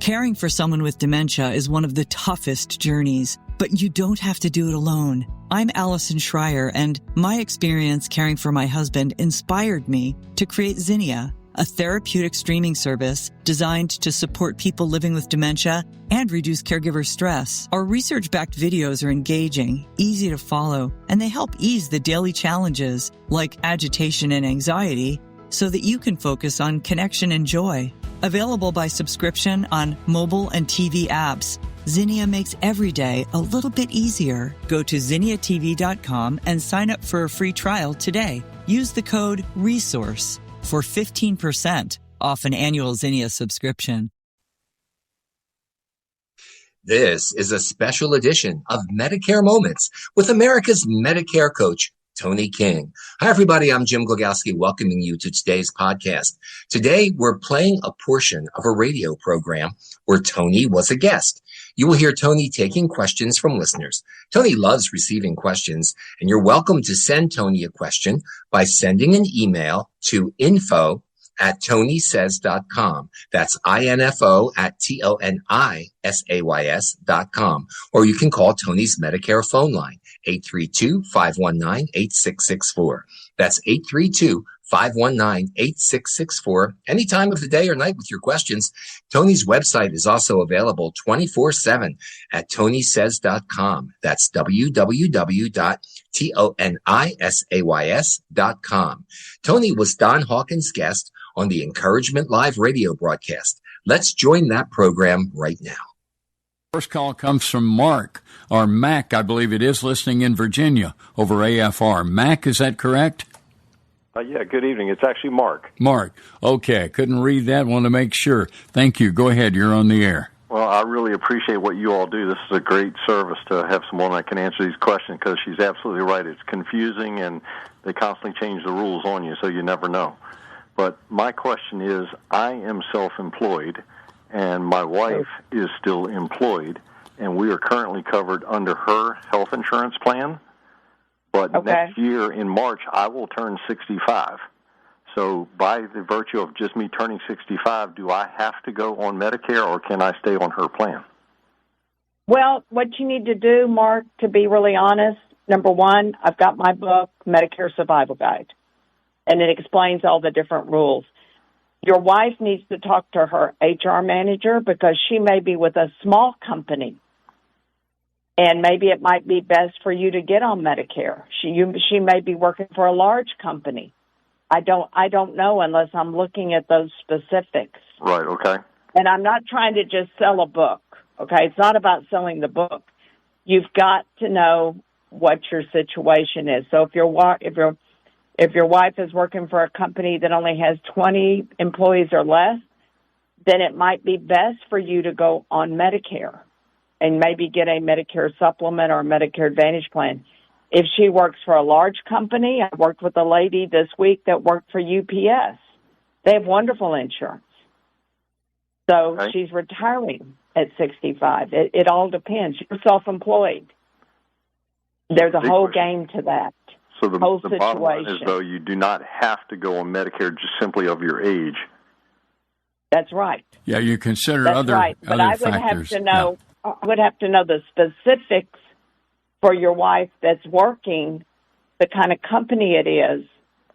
Caring for someone with dementia is one of the toughest journeys, but you don't have to do it alone. I'm Allison Schreier, and my experience caring for my husband inspired me to create Zinnia, a therapeutic streaming service designed to support people living with dementia and reduce caregiver stress. Our research-backed videos are engaging, easy to follow, and they help ease the daily challenges like agitation and anxiety so that you can focus on connection and joy. Available by subscription on mobile and TV apps, Zinnia makes every day a little bit easier. Go to zinniatv.com and sign up for a free trial today. Use the code RESOURCE for 15% off an annual Zinnia subscription. This is a special edition of Medicare Moments with America's Medicare coach, Toni King. Hi, everybody. I'm Jim Glogowski, welcoming you to today's podcast. Today, we're playing a portion of a radio program where Toni was a guest. You will hear Toni taking questions from listeners. Toni loves receiving questions, and you're welcome to send Toni a question by sending an email to info@tonisays.com. That's info@tonisays.com. Or you can call Toni's Medicare phone line, 832-519-8664. That's 832-519-8664. Any time of the day or night with your questions. Toni's website is also available 24/7 at tonisays.com. That's www.tonisays.com. Toni was Don Hawkins' guest on the Encouragement Live radio broadcast. Let's join that program right now. First call comes from Mark, or Mac, I believe it is, listening in Virginia over AFR. Mac, is that correct? Yeah, good evening. It's actually Mark. Mark. Okay, couldn't read that. Want to make sure. Thank you. Go ahead. You're on the air. Well, I really appreciate what you all do. This is a great service to have someone that can answer these questions because she's absolutely right. It's confusing, and they constantly change the rules on you, so you never know. But my question is, I am self-employed, and my wife is still employed, and we are currently covered under her health insurance plan. But next year, in March, I will turn 65. So by the virtue of just me turning 65, do I have to go on Medicare, or can I stay on her plan? Well, what you need to do, Mark, to be really honest, number one, I've got my book, Medicare Survival Guide, and it explains all the different rules. Your wife needs to talk to her HR manager because she may be with a small company. And maybe it might be best for you to get on Medicare. She may be working for a large company. I don't know unless I'm looking at those specifics. Right, okay. And I'm not trying to just sell a book, okay? It's not about selling the book. You've got to know what your situation is. So if your wife is working for a company that only has 20 employees or less, then it might be best for you to go on Medicare and maybe get a Medicare supplement or a Medicare Advantage plan. If she works for a large company, I worked with a lady this week that worked for UPS. They have wonderful insurance. So she's retiring at 65. It all depends. You're self-employed. There's a whole game to that. So the whole bottom line is, situation. though, you do not have to go on Medicare just simply of your age. That's right. Yeah, you consider That's other right. But I would factors. have to know. Yeah. I would have to know the specifics for your wife that's working, the kind of company it is,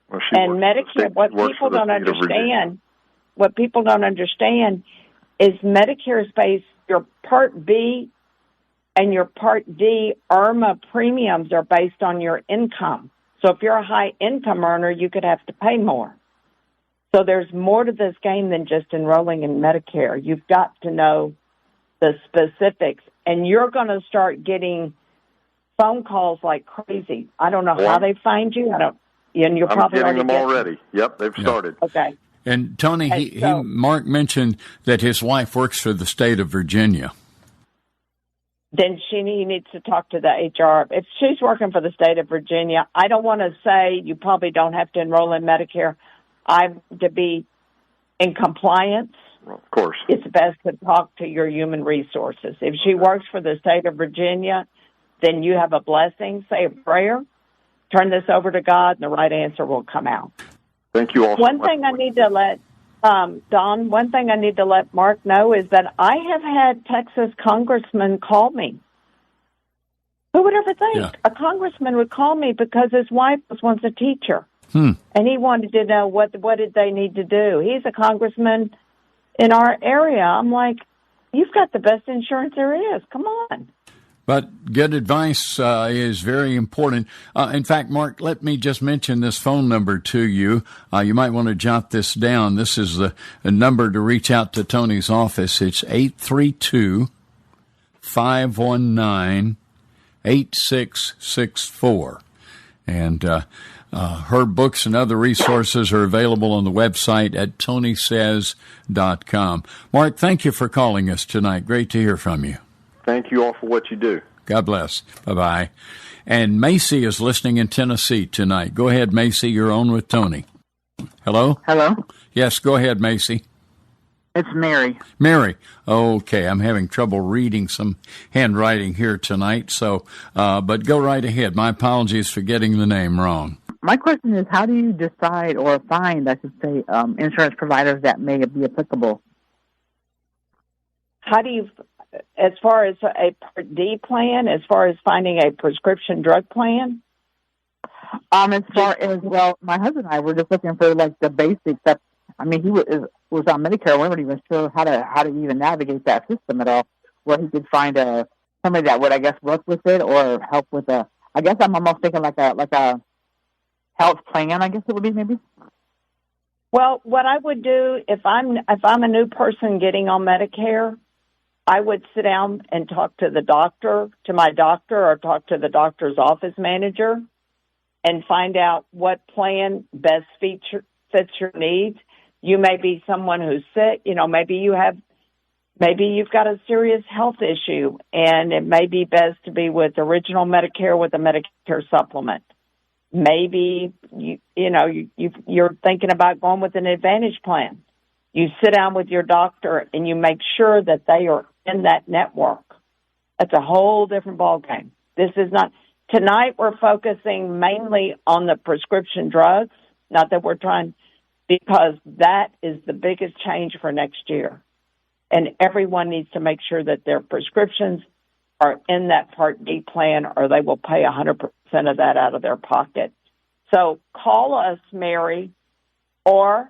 and Medicare. What people don't understand is Medicare is based. Your Part B and your Part D IRMA premiums are based on your income. So if you're a high income earner, you could have to pay more. So there's more to this game than just enrolling in Medicare. You've got to know the specifics, and you're going to start getting phone calls like crazy. I don't know how they find you. And you're probably getting them already. Yep, they've started. Okay. And Toni, Mark mentioned that his wife works for the state of Virginia. Then he needs to talk to the HR. If she's working for the state of Virginia, I don't want to say you probably don't have to enroll in Medicare. To be in compliance. Well, of course. It's best to talk to your human resources. If she works for the state of Virginia, then you have a blessing. Say a prayer. Turn this over to God, and the right answer will come out. Thank you all. One thing I need to let Don, one thing I need to let Mark know is that I have had Texas congressmen call me. Who would ever think a congressman would call me because his wife was once a teacher, and he wanted to know what did they need to do. He's a congressman in our area. I'm like, you've got the best insurance there is. Come on. But good advice is very important. In fact, Mark, let me just mention this phone number to you. You might want to jot this down. This is the number to reach out to Toni's office. It's 832-519-8664. And her books and other resources are available on the website at tonisays.com. Mark, thank you for calling us tonight. Great to hear from you. Thank you all for what you do. God bless. Bye-bye. And Macy is listening in Tennessee tonight. Go ahead, Macy. You're on with Toni. Hello? Hello? Yes, go ahead, Macy. It's Mary. Mary. Okay, I'm having trouble reading some handwriting here tonight, so but go right ahead. My apologies for getting the name wrong. My question is, how do you decide or find, I should say, insurance providers that may be applicable? How do you, as far as a Part D plan, as far as finding a prescription drug plan? As far as, well, my husband and I were just looking for, like, the basics. That, I mean, he was on Medicare. We weren't even sure how to even navigate that system at all, where he could find somebody that would, I guess, work with it or help with I guess I'm almost thinking like a health plan, I guess it would be maybe. Well, what I would do if I'm a new person getting on Medicare, I would sit down and talk to my doctor, or talk to the doctor's office manager and find out what plan best fits your needs. You may be someone who's sick, maybe you've got a serious health issue, and it may be best to be with original Medicare with a Medicare supplement. Maybe you're thinking about going with an Advantage plan. You sit down with your doctor and you make sure that they are in that network. That's a whole different ballgame. This is not tonight. We're focusing mainly on the prescription drugs. Not that we're trying, because that is the biggest change for next year, and everyone needs to make sure that their prescriptions are in that Part D plan, or they will pay 100% of that out of their pocket. So call us, Mary, or,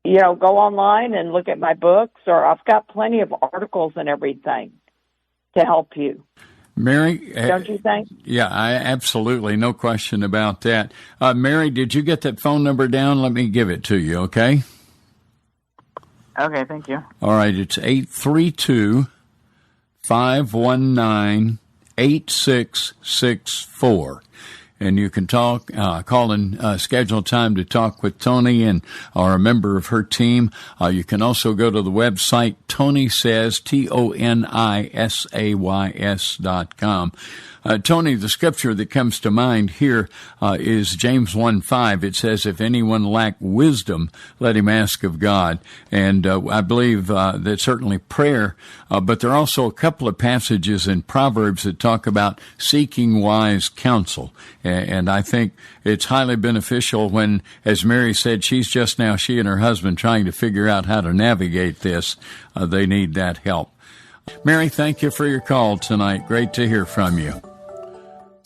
go online and look at my books, or I've got plenty of articles and everything to help you. Mary? Don't you think? Yeah, absolutely. No question about that. Mary, did you get that phone number down? Let me give it to you, okay? Okay, thank you. All right, it's 832-519-8664. And you can call and schedule time to talk with Toni and or a member of her team. You can also go to the website ToniSays, ToniSays.com. Toni, the scripture that comes to mind here is James 1:5. It says, if anyone lack wisdom, let him ask of God. And I believe that's certainly prayer, but there are also a couple of passages in Proverbs that talk about seeking wise counsel. And I think it's highly beneficial when, as Mary said, she and her husband trying to figure out how to navigate this. They need that help. Mary, thank you for your call tonight. Great to hear from you.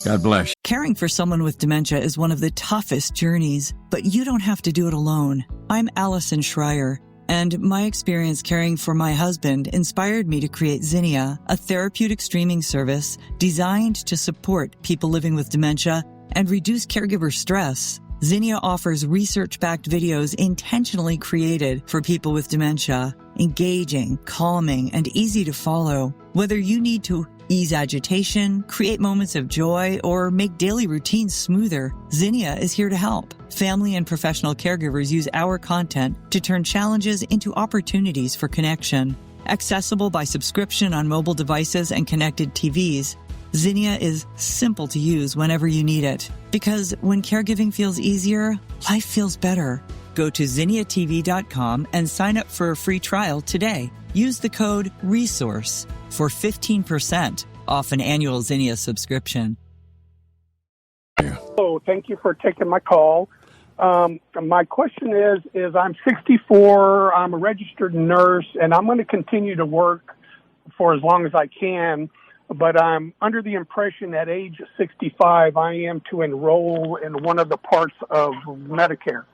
God bless. Caring for someone with dementia is one of the toughest journeys, but you don't have to do it alone. I'm Allison Schreier, and my experience caring for my husband inspired me to create Zinnia, a therapeutic streaming service designed to support people living with dementia and reduce caregiver stress. Zinnia offers research-backed videos intentionally created for people with dementia, engaging, calming, and easy to follow. Whether you need to ease agitation, create moments of joy, or make daily routines smoother, Zinnia is here to help. Family and professional caregivers use our content to turn challenges into opportunities for connection. Accessible by subscription on mobile devices and connected TVs, Zinnia is simple to use whenever you need it. Because when caregiving feels easier, life feels better. Go to zinniatv.com and sign up for a free trial today. Use the code RESOURCE for 15% off an annual Zinnia subscription. Hello, thank you for taking my call. My question is I'm 64, I'm a registered nurse, and I'm going to continue to work for as long as I can, but I'm under the impression at age 65 I am to enroll in one of the parts of Medicare.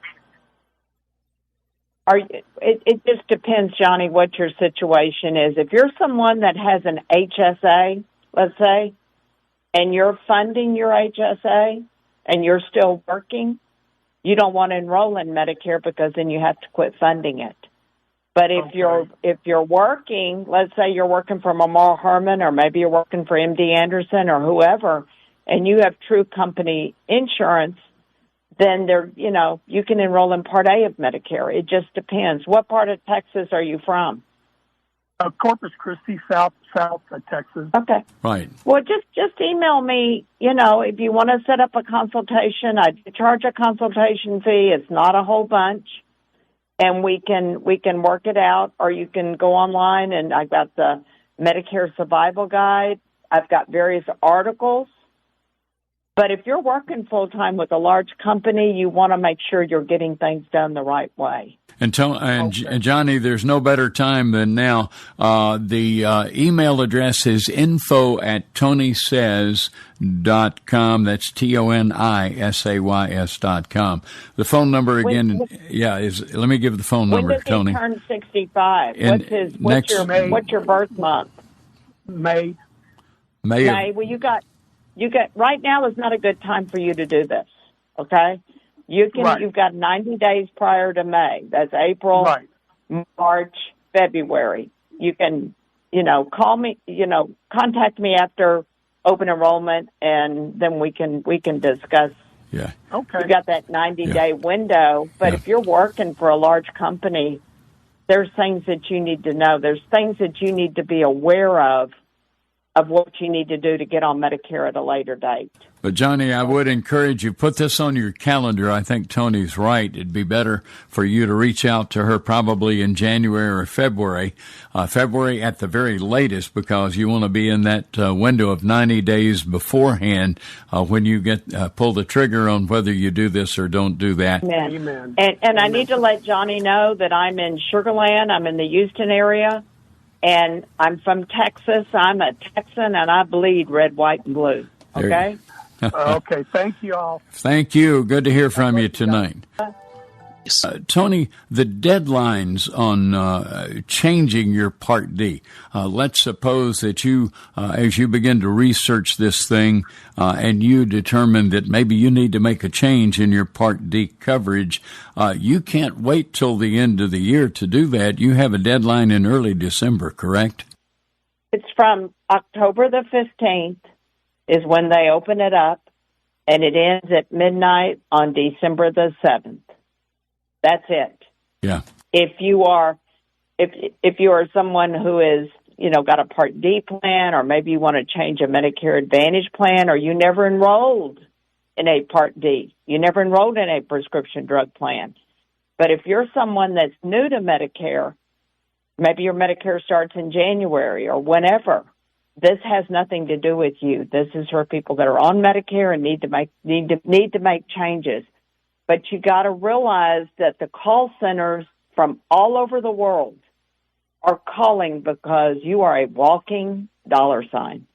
It just depends, Johnny, what your situation is. If you're someone that has an HSA, let's say, and you're funding your HSA and you're still working, you don't want to enroll in Medicare because then you have to quit funding it. But if you're working, let's say you're working for Memorial Hermann, or maybe you're working for MD Anderson or whoever, and you have true company insurance, then you can enroll in Part A of Medicare. It just depends. What part of Texas are you from? Corpus Christi, south of Texas. Okay. Right. Well, just email me, if you want to set up a consultation. I charge a consultation fee. It's not a whole bunch, and we can work it out, or you can go online, and I've got the Medicare Survival Guide. I've got various articles. But if you're working full-time with a large company, you want to make sure you're getting things done the right way. And Johnny, there's no better time than now. The email address is info@tonisays.com. That's TONISAYS.com. The phone number again, let me give the phone number, when does Toni. he turn 65? What's your birth month? May. Well, you got right now is not a good time for you to do this. Okay, you've got 90 days prior to May. That's April, March, February. You can, call me, contact me after open enrollment, and then we can discuss. Yeah. Okay. You got that 90-day window, but if you're working for a large company, there's things that you need to know. There's things that you need to be aware of what you need to do to get on Medicare at a later date. But, Johnny, I would encourage you, put this on your calendar. I think Toni's right. It'd be better for you to reach out to her probably in January or February at the very latest, because you want to be in that window of 90 days beforehand when you pull the trigger on whether you do this or don't do that. Amen. And I need to let Johnny know that I'm in Sugar Land. I'm in the Houston area. And I'm from Texas. I'm a Texan, and I bleed red, white, and blue. Okay? Okay. Thank you all. Thank you. Good to hear from you tonight. Toni, the deadlines on changing your Part D. Let's suppose that you, as you begin to research this thing, and you determine that maybe you need to make a change in your Part D coverage, you can't wait till the end of the year to do that. You have a deadline in early December, correct? It's from October the 15th is when they open it up, and it ends at midnight on December the 7th. That's it. Yeah. If you are someone who is, got a Part D plan, or maybe you want to change a Medicare Advantage plan, or you never enrolled in a Part D, you never enrolled in a prescription drug plan. But if you're someone that's new to Medicare, maybe your Medicare starts in January or whenever, this has nothing to do with you. This is for people that are on Medicare and need to make changes. But you got to realize that the call centers from all over the world are calling because you are a walking dollar sign.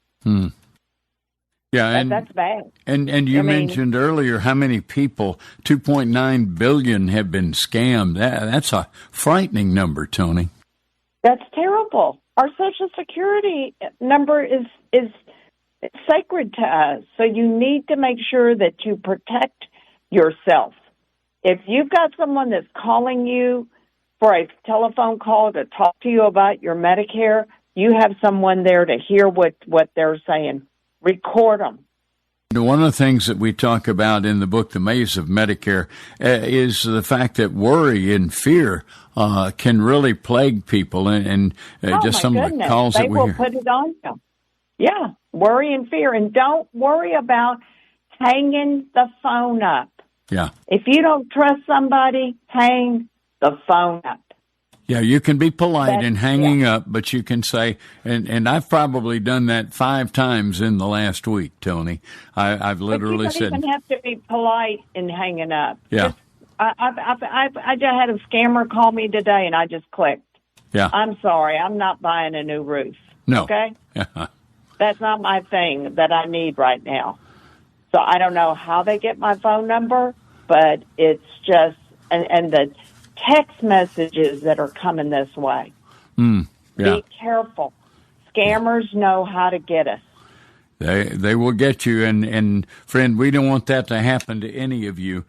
Yeah, and that's bad. And you mentioned earlier how many people, 2.9 billion, have been scammed. That's a frightening number, Toni. That's terrible. Our Social Security number is sacred to us, so you need to make sure that you protect yourself. If you've got someone that's calling you for a telephone call to talk to you about your Medicare, you have someone there to hear what they're saying. Record them. One of the things that we talk about in the book, The Maze of Medicare, is the fact that worry and fear can really plague people, and just some of the calls that we hear. They will put it on you. Yeah, worry and fear. And don't worry about hanging the phone up. Yeah. If you don't trust somebody, hang the phone up. Yeah, you can be polite in hanging up, but you can say, and I've probably done that 5 times in the last week, Toni. I've literally said. You don't even have to be polite in hanging up. Yeah. I just had a scammer call me today, and I just clicked. Yeah. I'm sorry. I'm not buying a new roof. No. Okay? That's not my thing that I need right now. So I don't know how they get my phone number, but it's just, and the text messages that are coming this way. Yeah. Be careful. Scammers know how to get us. They will get you, and friend, we don't want that to happen to any of you.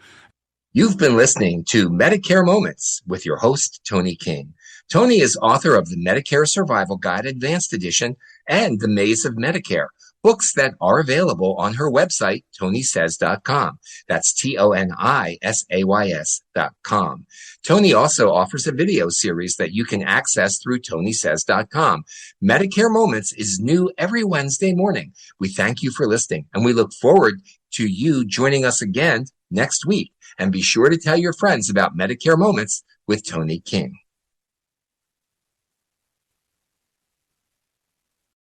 You've been listening to Medicare Moments with your host, Toni King. Toni is author of the Medicare Survival Guide Advanced Edition and The Maze of Medicare, books that are available on her website, tonisays.com. That's TONISAYS.com. Toni also offers a video series that you can access through tonisays.com. Medicare Moments is new every Wednesday morning. We thank you for listening, and we look forward to you joining us again next week. And be sure to tell your friends about Medicare Moments with Toni King.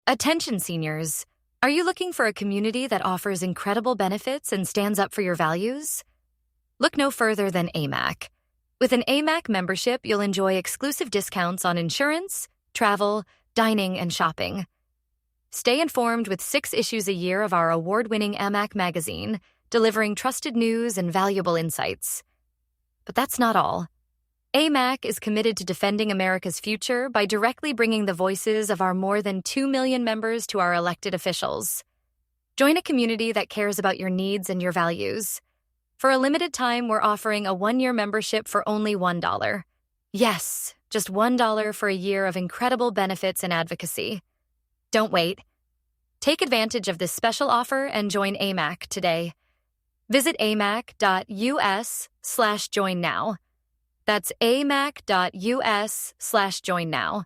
Attention seniors. Are you looking for a community that offers incredible benefits and stands up for your values? Look no further than AMAC. With an AMAC membership, you'll enjoy exclusive discounts on insurance, travel, dining, and shopping. Stay informed with 6 issues a year of our award-winning AMAC magazine, delivering trusted news and valuable insights. But that's not all. AMAC is committed to defending America's future by directly bringing the voices of our more than 2 million members to our elected officials. Join a community that cares about your needs and your values. For a limited time, we're offering a 1-year membership for only $1. Yes, just $1 for a year of incredible benefits and advocacy. Don't wait. Take advantage of this special offer and join AMAC today. Visit amac.us/join now. That's amac.us/join now.